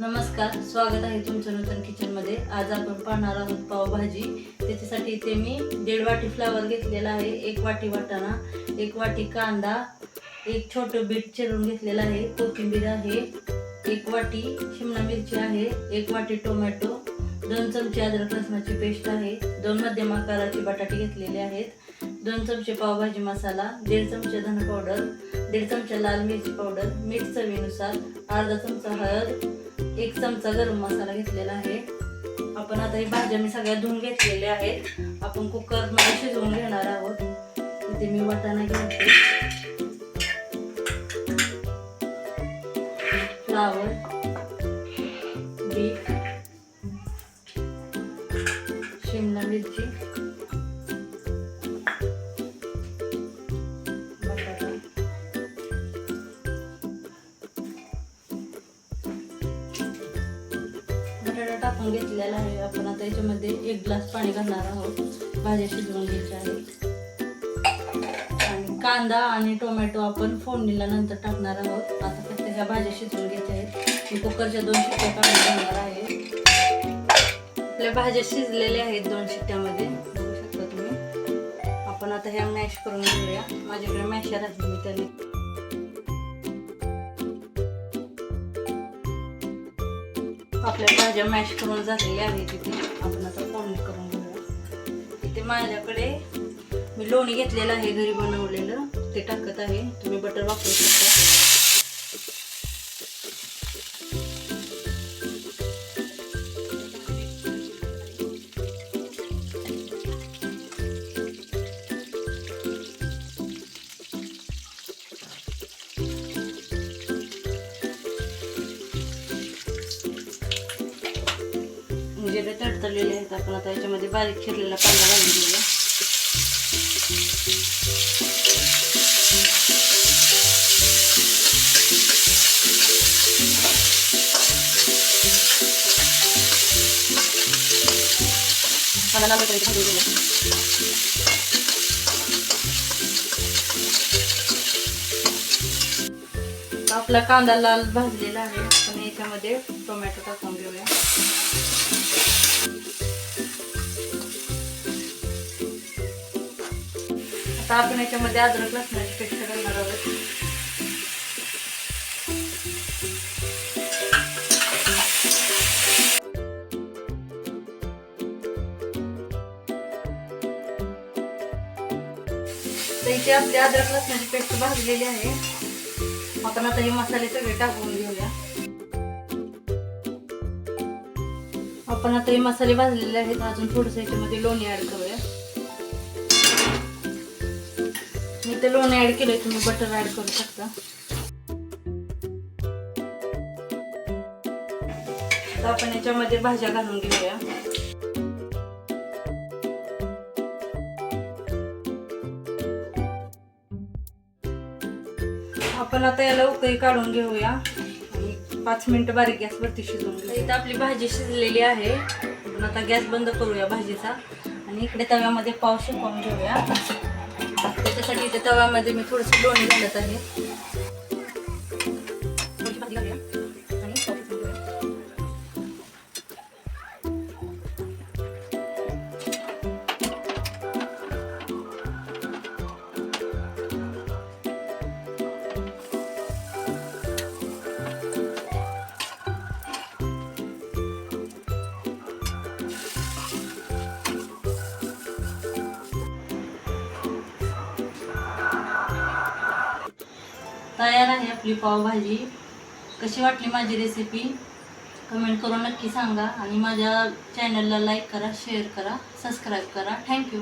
नमस्कार, स्वागत आहे तुमचं नूतन किचनमध्ये। आज आपण पाहणार आहोत पावभाजी। त्याच्यासाठी इथे मी 1.5 वाटी फ्लावर घेतलेला आहे, 1 वाटी वाटाणा, 1 वाटी कांदा, 1 छोटं बीट चिरून घेतलेला आहे, कोथिंबीर आहे, 1 वाटी शिमला मिरची आहे, 1 वाटी टोमॅटो, 2 चमचे अद्रक लसणाची पेस्ट आहे, 2 मध्यम आकाराचे बटाटे घेतलेले आहेत, 2 चमचे पावभाजी मसाला, 1.5 चमचे धने पावडर, 1.5 चमचा लाल मिरची पावडर, मीठ चवीनुसार, अर्धा चमचा हळद, 1 चमचा गरम मसाला घेतलेला आहे। आपण आता ही भाज्या मी सगळ्या धुवून घेतलेल्या आहेत। आपण कुकर मध्ये शिजवून घेणार आहोत। इथे मी वाटाणा घेते, फ्लावर, बीट, शिमला मिरची, बटाटा टाकून घेतलेला आहे। आपण आता याच्यामध्ये 1 ग्लास पाणी घालणार आहोत। भाज्या शिजवून घ्यायच्या आहेत आणि कांदा आणि टोमॅटो आपण फोडणीला नंतर टाकणार आहोत। आता फक्त ह्या भाज्या शिजवून घ्यायच्या आहेत। मी कुकरच्या 2 शिट्ट्या काढून घेणार आहे। आपल्या भाज्या शिजलेल्या आहेत 2 शिट्ट्यामध्ये, बघू शकता तुम्ही। आपण आता ह्या मॅश करून घेऊया। माझ्याकडे मॅशर आहे, मी त्याने आपल्या भाज्या मॅश करून झालेल्या आहेत। इथे आपण आता फोडणी करून घेऊया। इथे माझ्याकडे मी लोणी घेतलेलं आहे, घरी बनवलेलं, ते टाकत आहे। तुम्ही बटर वापरू शकता। जिरे तडतडलेले आहेत। आपण आता याच्यामध्ये बारीक चिरलेला कांदा घालून घेऊया। कांदा लाल होईपर्यंत भाजून घेऊया। आपला कांदा लाल भाजलेला आहे। आपण याच्यामध्ये टोमॅटो टाकून घेऊया। आता आपण याच्यामध्ये अद्रक लसणाची पेस्ट घालणार आहोत। तर इथे आपली अद्रक लसणाची पेस्ट भाजलेली आहे। आपण आता हे मसाले सगळे टाकून घेऊया। आपण आता हे मसाले भाजलेले आहेत। अजून थोडंसं याच्यामध्ये लोणी ऍड करूया। मी ते लोणी ऍड केलंय, तुम्ही बटर ऍड करू शकता। आता आपण याच्यामध्ये भाज्या घालून घेऊया। आपण आता याला उकळी काढून घेऊया आणि 5 मिनिटं बारीक गॅसवरती शिजवून घेऊया। इथे आपली भाजी शिजलेली आहे। आपण आता गॅस बंद करूया भाजीचा आणि इकडे तव्यामध्ये पाव शिकवून घेऊया। त्याच्यासाठी इथे तव्यामध्ये मी थोडंसं लोणी घालत आहे। तयार आहे आपली पावभाजी। कशी वाटली माझी रेसिपी कमेंट करून नक्की सांगा आणि माझ्या चॅनलला लाईक करा, शेअर करा, सबस्क्राईब करा। थँक्यू।